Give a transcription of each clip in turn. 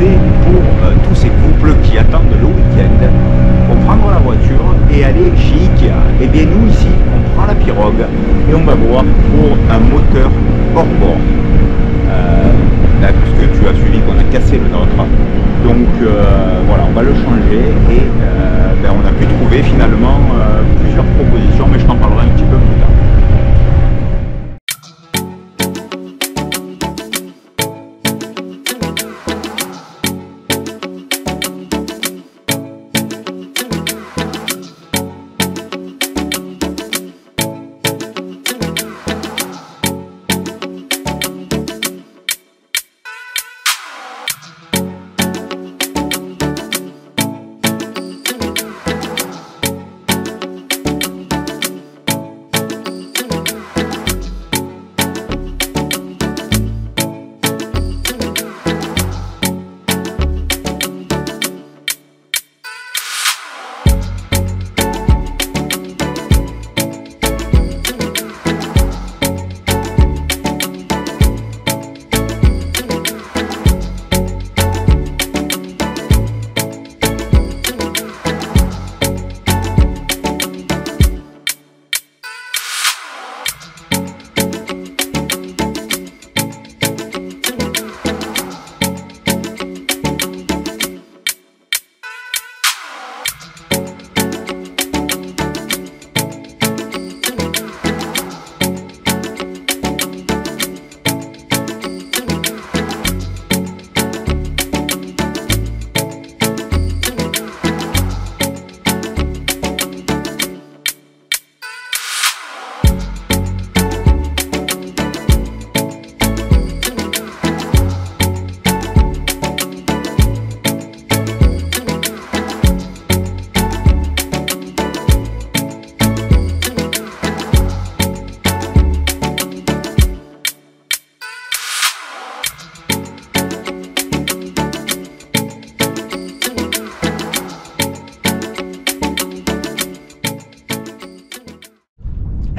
c'est pour tous ces couples qui attendent le week-end pour prendre la voiture et aller chez Ikea. Et bien nous ici, on prend la pirogue et on va voir pour un moteur hors bord. Puisque tu as suivi qu'on a cassé le nôtre. Donc voilà, on va le changer et on a pu trouver finalement plusieurs propositions, mais je t'en parlerai un petit peu plus tard.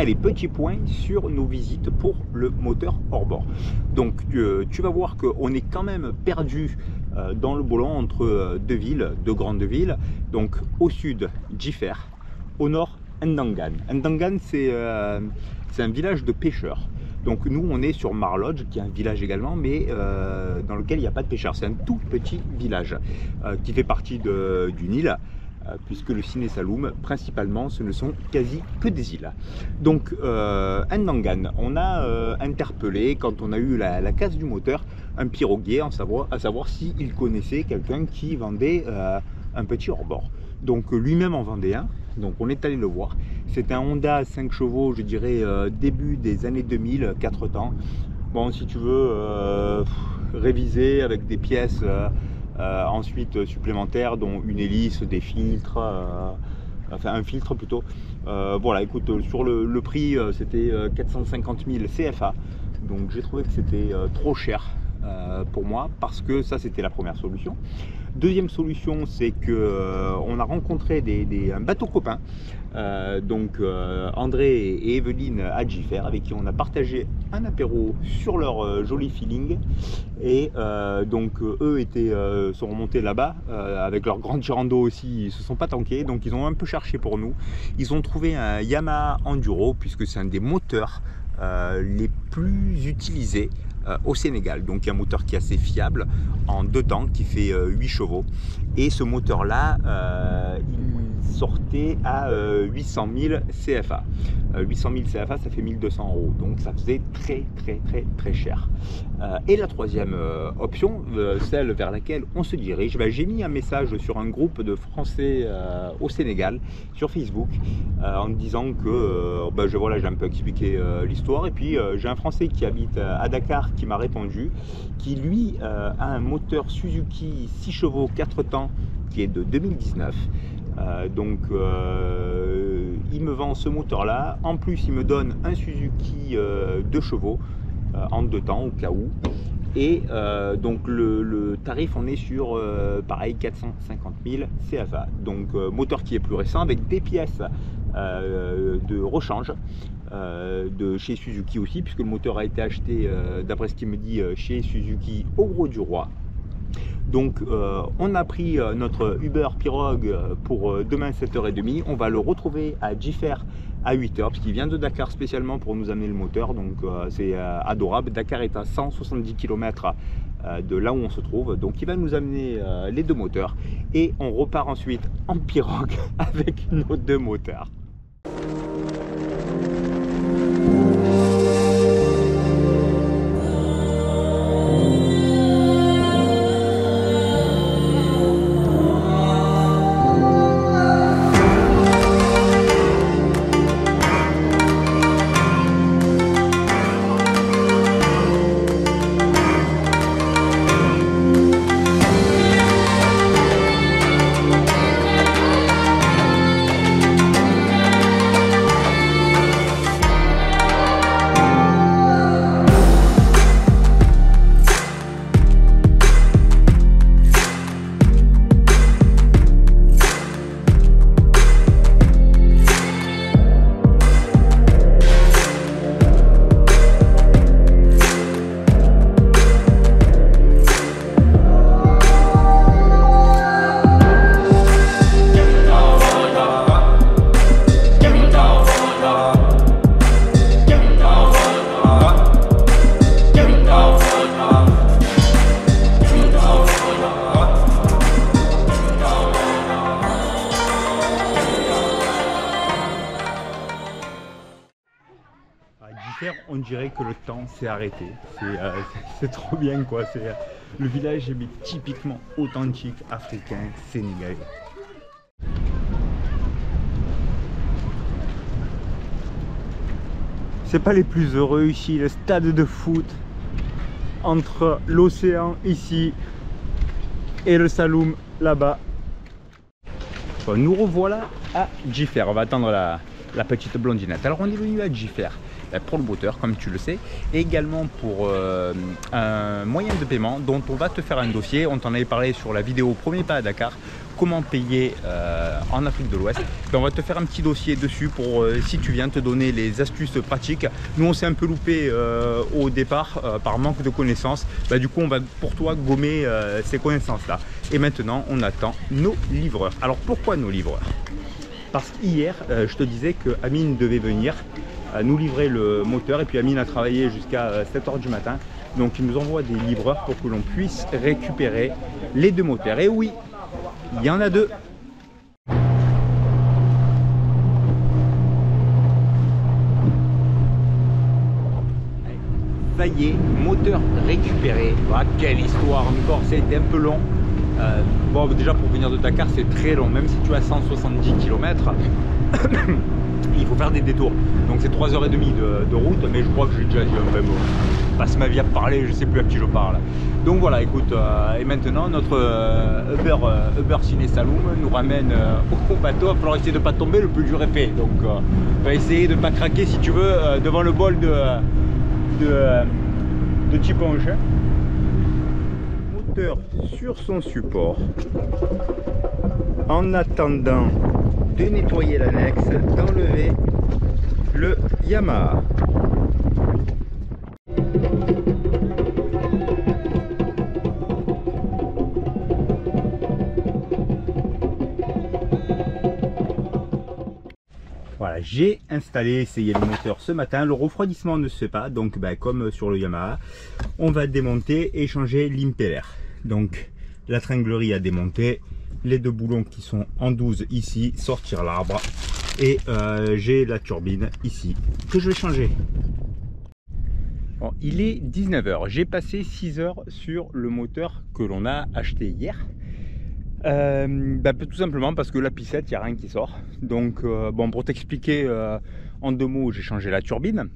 Les petits points sur nos visites pour le moteur hors bord. Donc tu vas voir qu'on est quand même perdu dans le Bolon entre deux villes, deux grandes villes. Donc au sud Jiffer, au nord Ndangan. Ndangan c'est un village de pêcheurs. Donc nous on est sur Marlodge qui est un village également, mais dans lequel il n'y a pas de pêcheurs. C'est un tout petit village qui fait partie d'une île. Puisque le Siné Saloum, principalement, ce ne sont quasi que des îles. Donc, Ndangan, on a interpellé, quand on a eu la casse du moteur, un piroguier, à savoir s'il connaissait quelqu'un qui vendait un petit hors-bord. Donc, lui-même en vendait un, donc on est allé le voir. C'est un Honda 5 chevaux, je dirais, début des années 2000, 4 temps. Bon, si tu veux réviser avec des pièces... ensuite supplémentaires, dont une hélice, des filtres, enfin un filtre plutôt. Voilà, écoute, sur le prix c'était 450 000 CFA, donc j'ai trouvé que c'était trop cher pour moi, parce que ça c'était la première solution. Deuxième solution, c'est que on a rencontré un bateau copain, donc André et Evelyne à Jiffer, avec qui on a partagé un apéro sur leur joli feeling. Et donc eux sont remontés là-bas avec leur grande Girando aussi, ils se sont pas tankés, donc ils ont un peu cherché pour nous. Ils ont trouvé un Yamaha Enduro, puisque c'est un des moteurs les plus utilisés au Sénégal. Donc un moteur qui est assez fiable en 2 temps, qui fait 8 chevaux. Et ce moteur là il sortait à 800 000 CFA. 800 000 CFA, ça fait 1200 €, donc ça faisait très cher. Et la troisième option, celle vers laquelle on se dirige, j'ai mis un message sur un groupe de Français au Sénégal sur Facebook en disant que voilà, j'ai un peu expliqué l'histoire, et puis j'ai un Français qui habite à Dakar qui m'a répondu, qui lui a un moteur Suzuki 6 chevaux 4 temps qui est de 2019. Donc il me vend ce moteur là, en plus il me donne un Suzuki 2 chevaux en 2 temps au cas où, et donc le tarif on est sur pareil 450 000 CFA, donc moteur qui est plus récent avec des pièces de rechange de chez Suzuki aussi, puisque le moteur a été acheté d'après ce qu'il me dit chez Suzuki au Gros du Roi. Donc on a pris notre Uber Pirogue pour demain 7h30. On va le retrouver à Jiffer à 8h parce qu'il vient de Dakar spécialement pour nous amener le moteur. Donc c'est adorable. Dakar est à 170 km de là où on se trouve. Donc il va nous amener les deux moteurs et on repart ensuite en pirogue avec nos deux moteurs. On dirait que le temps s'est arrêté, c'est trop bien quoi, le village est typiquement authentique africain sénégalais. C'est pas les plus heureux ici, le stade de foot entre l'océan ici et le Saloum là-bas. Bon, nous revoilà à Jiffer, on va attendre la petite blondinette. Alors on est venu à Jiffer pour le moteur comme tu le sais et également pour un moyen de paiement dont on va te faire un dossier. On t'en avait parlé sur la vidéo premier pas à Dakar, comment payer en Afrique de l'Ouest. On va te faire un petit dossier dessus pour si tu viens te donner les astuces pratiques. Nous on s'est un peu loupé au départ par manque de connaissances, du coup on va pour toi gommer ces connaissances là et maintenant on attend nos livreurs. Alors pourquoi nos livreurs? Parce qu'hier je te disais que Amine devait venir nous livrer le moteur et puis Amine a travaillé jusqu'à 7h du matin, donc il nous envoie des livreurs pour que l'on puisse récupérer les deux moteurs. Et oui, il y en a deux. Ça y est, moteur récupéré. Ah, quelle histoire encore, ça a été un peu long. Bon, déjà pour venir de Dakar c'est très long, même si tu as 170 km. Il faut faire des détours, donc c'est 3h30 de route, mais je crois que j'ai déjà dit un vrai mot. Je passe ma vie à parler, je sais plus à qui je parle. Donc voilà, écoute, et maintenant notre Uber Ciné Saloum nous ramène au bateau. Il va falloir essayer de ne pas tomber, le plus dur est fait. Donc on va essayer de ne pas craquer si tu veux devant le bol de Tiponche. Moteur sur son support. En attendant de nettoyer l'annexe, d'enlever le Yamaha. Voilà, j'ai installé, essayé le moteur ce matin. Le refroidissement ne se fait pas, donc comme sur le Yamaha, on va démonter et changer l'impeller. Donc la tringlerie à démonter, les deux boulons qui sont en 12 ici, sortir l'arbre et j'ai la turbine ici que je vais changer. Bon, il est 19h, j'ai passé 6 heures sur le moteur que l'on a acheté hier. Tout simplement parce que la pissette, il n'y a rien qui sort. Donc bon, pour t'expliquer en deux mots, j'ai changé la turbine.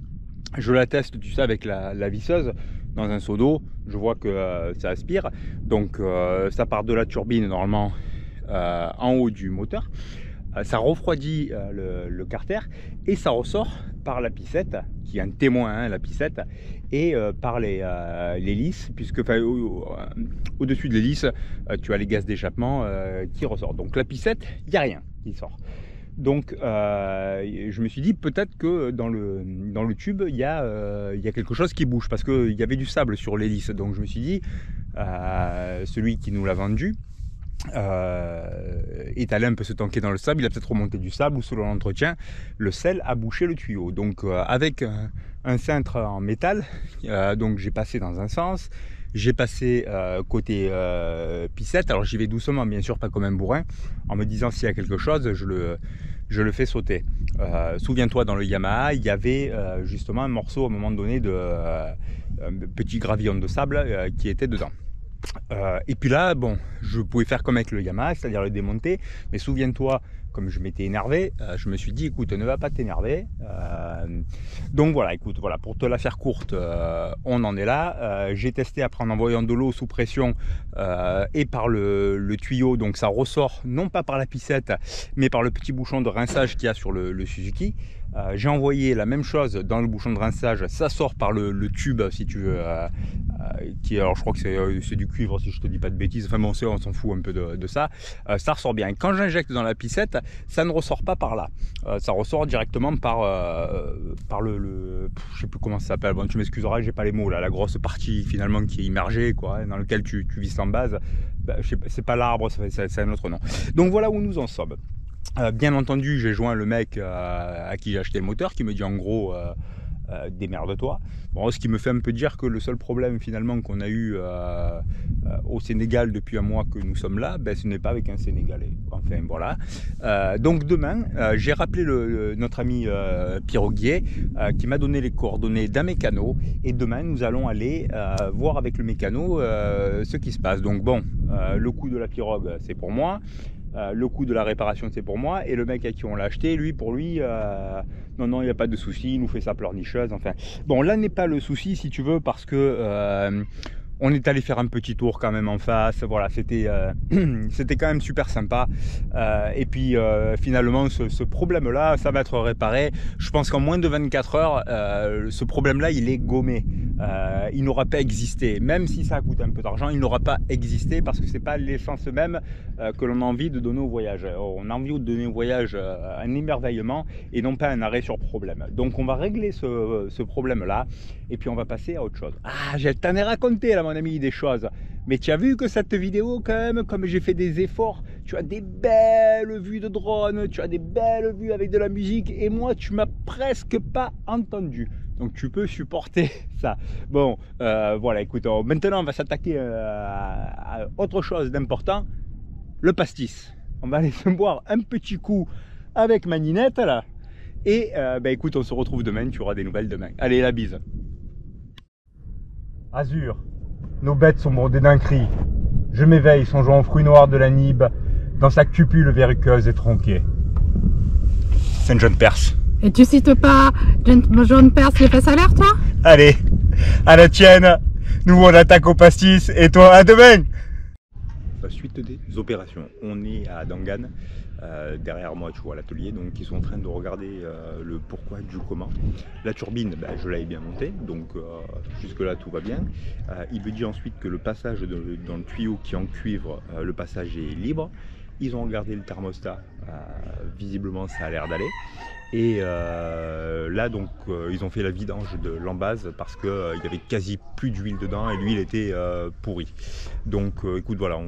Je la teste, tu sais, avec la visseuse dans un seau d'eau. Je vois que ça aspire. Donc ça part de la turbine normalement en haut du moteur. Ça refroidit le carter et ça ressort par la pissette, qui est un témoin, hein, la pissette, et par les lisses, puisque au-dessus de l'hélice, tu as les gaz d'échappement qui ressortent. Donc la pissette, il n'y a rien qui sort. Donc je me suis dit peut-être que dans le tube il y a quelque chose qui bouge, parce qu'il y avait du sable sur l'hélice. Donc je me suis dit celui qui nous l'a vendu, est allé un peu se tanker dans le sable. Il a peut-être remonté du sable ou selon l'entretien, le sel a bouché le tuyau. Donc avec un cintre en métal, donc j'ai passé dans un sens, j'ai passé côté pissette. Alors j'y vais doucement, bien sûr, pas comme un bourrin, en me disant s'il y a quelque chose, je le fais sauter. Souviens-toi, dans le Yamaha, il y avait justement un morceau à un moment donné de un petit gravillon de sable qui était dedans. Et puis là, bon, je pouvais faire comme avec le Yamaha, c'est-à-dire le démonter, mais souviens-toi, comme je m'étais énervé, je me suis dit, écoute, ne va pas t'énerver. Donc voilà, écoute, voilà, pour te la faire courte, on en est là. J'ai testé après en envoyant de l'eau sous pression et par le tuyau, donc ça ressort non pas par la pissette, mais par le petit bouchon de rinçage qu'il y a sur le Suzuki. J'ai envoyé la même chose dans le bouchon de rinçage, ça sort par le tube, si tu veux, qui, alors je crois que c'est du cuivre, si je te dis pas de bêtises, enfin bon, on s'en fout un peu de ça. Ça ressort bien. Quand j'injecte dans la pissette, ça ne ressort pas par là, ça ressort directement par je sais plus comment ça s'appelle, bon, tu m'excuseras, j'ai pas les mots là, la grosse partie finalement qui est immergée, quoi, dans lequel tu visses en base. C'est pas l'arbre, c'est un autre nom. Donc voilà où nous en sommes. Bien entendu, j'ai joint le mec à qui j'ai acheté le moteur, qui me dit en gros démerde-toi. Bon, ce qui me fait un peu dire que le seul problème finalement qu'on a eu au Sénégal depuis un mois que nous sommes là, ben, ce n'est pas avec un Sénégalais. Enfin voilà. Donc demain, j'ai rappelé notre ami Piroguier qui m'a donné les coordonnées d'un mécano, et demain nous allons aller voir avec le mécano ce qui se passe. Donc bon, le coût de la pirogue c'est pour moi. Le coût de la réparation c'est pour moi, et le mec à qui on l'a acheté, lui, pour lui, non, il n'y a pas de souci, il nous fait sa pleurnicheuse, enfin. Bon, là n'est pas le souci, si tu veux, parce que on est allé faire un petit tour quand même en face, voilà, c'était quand même super sympa. Et puis finalement, ce problème-là, ça va être réparé. Je pense qu'en moins de 24 heures, ce problème-là, il est gommé. Il n'aura pas existé. Même si ça coûte un peu d'argent, il n'aura pas existé, parce que c'est pas l'essence même que l'on a envie de donner au voyage. On a envie de donner au voyage un émerveillement et non pas un arrêt sur problème. Donc on va régler ce problème-là, et puis on va passer à autre chose. Ah, je t'en ai raconté là, mon ami, des choses. Mais tu as vu que cette vidéo, quand même, comme j'ai fait des efforts, tu as des belles vues de drone, tu as des belles vues avec de la musique, et moi, tu m'as presque pas entendu. Donc tu peux supporter ça. Bon, voilà, écoute, maintenant on va s'attaquer à autre chose d'important, le pastis. On va aller se boire un petit coup avec ma ninette là. Et bah écoute, on se retrouve demain, tu auras des nouvelles demain. Allez, la bise. Azur, nos bêtes sont bordées d'un cri. Je m'éveille songeant aux fruits noirs de la Nibe, dans sa cupule verruqueuse et tronquée. Saint John Perse. Et tu cites pas John Perse, les fesses à l'air, toi? Allez, à la tienne. Nous on attaque au pastis, et toi à demain. Suite des opérations, on est à Dangan, derrière moi tu vois l'atelier, donc ils sont en train de regarder le pourquoi du comment. La turbine, je l'avais bien montée, donc jusque là tout va bien. Il me dit ensuite que le passage dans le tuyau qui est en cuivre, le passage est libre. Ils ont regardé le thermostat, visiblement ça a l'air d'aller. Et là donc ils ont fait la vidange de l'embase parce qu'il y avait quasi plus d'huile dedans et l'huile était pourrie. Donc écoute, voilà,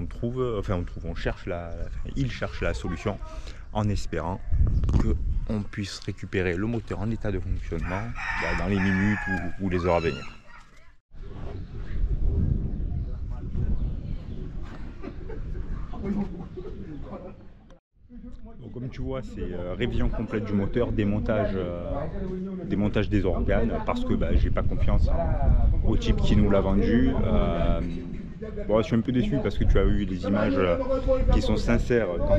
il cherche la solution en espérant qu'on puisse récupérer le moteur en état de fonctionnement dans les minutes ou les heures à venir. Donc, comme tu vois, c'est révision complète du moteur, démontage des organes, parce que j'ai pas confiance au type qui nous l'a vendu. Bon, je suis un peu déçu parce que tu as eu des images qui sont sincères quand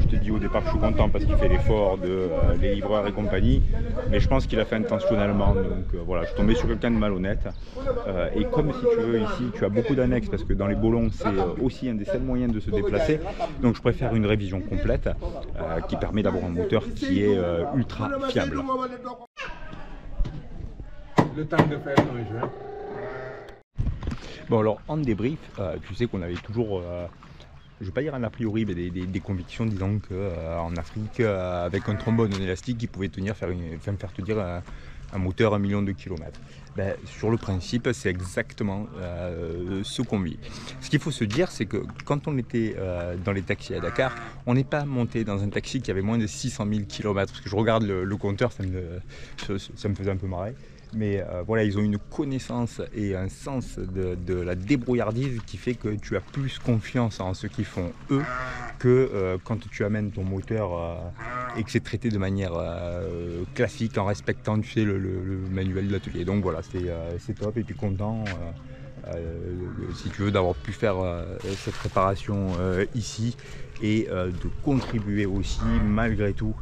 je te dis au départ que je suis content parce qu'il fait l'effort de les livreurs et compagnie, mais je pense qu'il a fait intentionnellement. Donc voilà, je suis tombé sur quelqu'un de malhonnête. Et comme si tu veux ici, tu as beaucoup d'annexes parce que dans les bolons c'est aussi un des seuls moyens de se déplacer. Donc je préfère une révision complète qui permet d'avoir un moteur qui est ultra fiable. Le temps de faire en juin. Bon alors en débrief, tu sais qu'on avait toujours, je ne vais pas dire un a priori, mais des convictions disant qu'en Afrique, avec un trombone en élastique, il pouvait faire te dire un moteur 1 million de kilomètres. Ben, sur le principe, c'est exactement ce qu'on vit. Ce qu'il faut se dire, c'est que quand on était dans les taxis à Dakar, on n'est pas monté dans un taxi qui avait moins de 600 000 km. Parce que je regarde le compteur, ça me faisait un peu marrer. Mais voilà, ils ont une connaissance et un sens de la débrouillardise qui fait que tu as plus confiance en ce qu'ils font eux que quand tu amènes ton moteur et que c'est traité de manière classique en respectant, tu sais, le manuel de l'atelier. Donc voilà, c'est top et puis content. Si tu veux, d'avoir pu faire cette réparation ici et de contribuer aussi malgré tout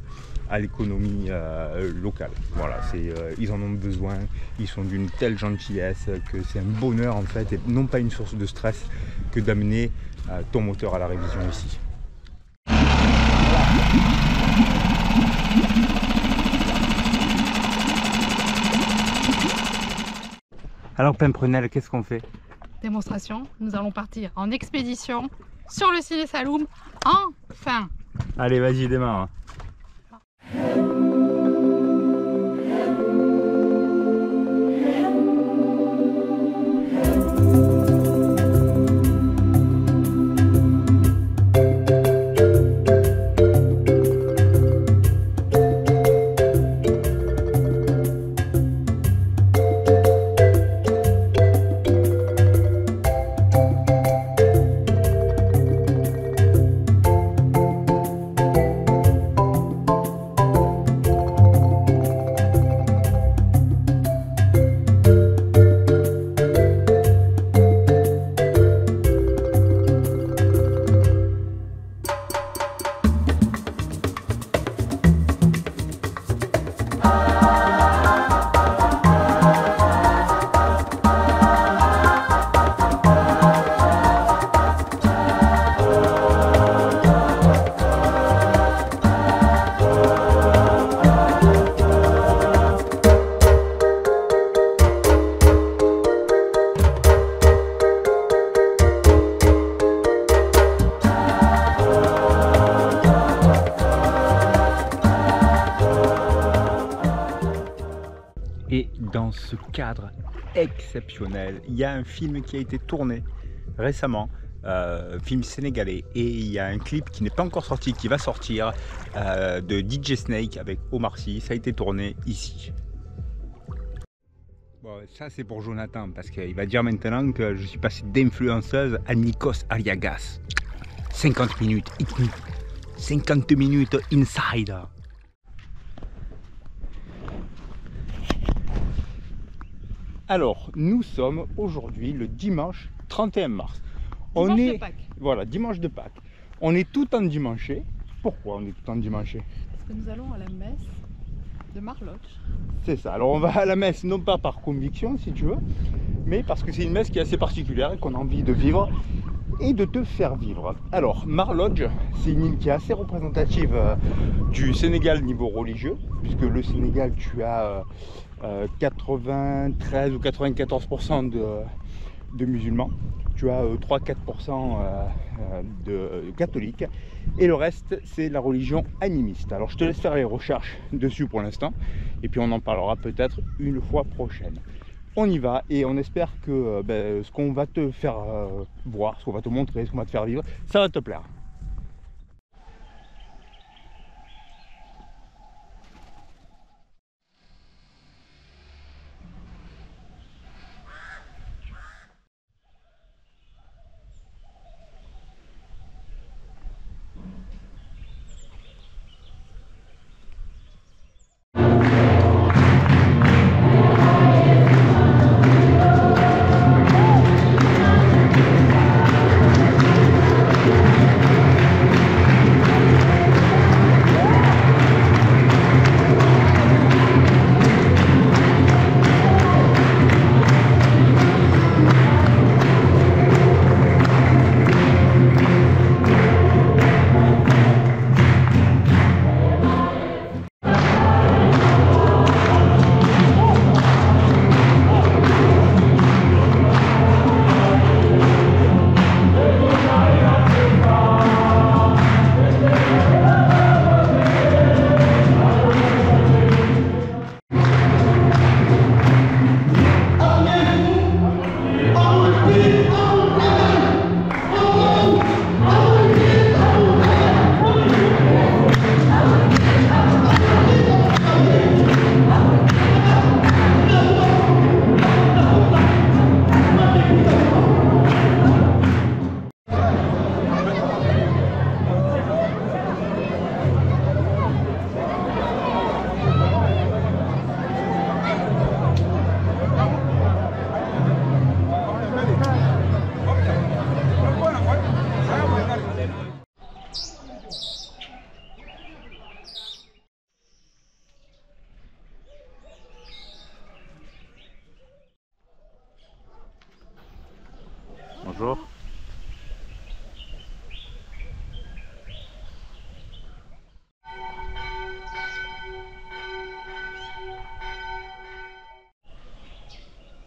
à l'économie locale. Voilà, ils en ont besoin, ils sont d'une telle gentillesse que c'est un bonheur en fait et non pas une source de stress que d'amener ton moteur à la révision ici. Alors Pimprenel, qu'est-ce qu'on fait? Démonstration, nous allons partir en expédition sur le Sidi Saloum, enfin. Allez, vas-y, démarre. Et dans ce cadre exceptionnel, il y a un film qui a été tourné récemment, film sénégalais, et il y a un clip qui n'est pas encore sorti, qui va sortir, de DJ Snake avec Omar Sy. Ça a été tourné ici. Bon, ça c'est pour Jonathan, parce qu'il va dire maintenant que je suis passé d'influenceuse à Nikos Aliagas. 50 minutes, 50 minutes inside. Alors, nous sommes aujourd'hui le dimanche 31 mars. Dimanche de Pâques. Voilà, dimanche de Pâques. On est tout endimanché. Pourquoi on est tout endimanché? Parce que nous allons à la messe de Marloche. C'est ça. Alors on va à la messe non pas par conviction si tu veux, mais parce que c'est une messe qui est assez particulière et qu'on a envie de vivre et de te faire vivre. Alors Marlodge, c'est une île qui est assez représentative du Sénégal niveau religieux, puisque le Sénégal, tu as 93 ou 94% de musulmans, tu as 3-4% de catholiques, et le reste c'est la religion animiste. Alors je te laisse faire les recherches dessus pour l'instant, et puis on en parlera peut-être une fois prochaine. On y va et on espère que ce qu'on va te faire voir, ce qu'on va te montrer, ce qu'on va te faire vivre, ça va te plaire.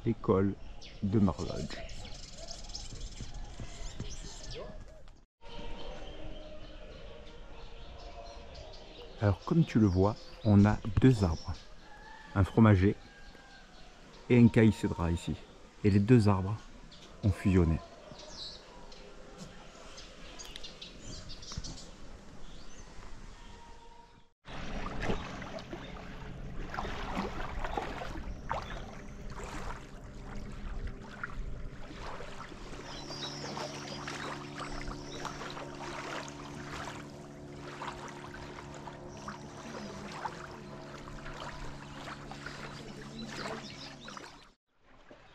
l'école de Marlodge. Alors comme tu le vois, on a deux arbres, un fromager et un caïcédra ici. Et les deux arbres ont fusionné.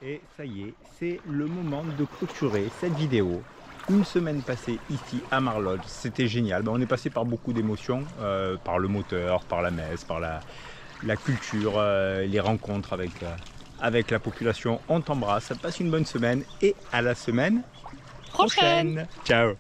Et ça y est, c'est le moment de clôturer cette vidéo. Une semaine passée ici à Marlodge, c'était génial. On est passé par beaucoup d'émotions, par le moteur, par la messe, par la culture, les rencontres avec la population. On t'embrasse, passe une bonne semaine et à la semaine prochaine. Ciao.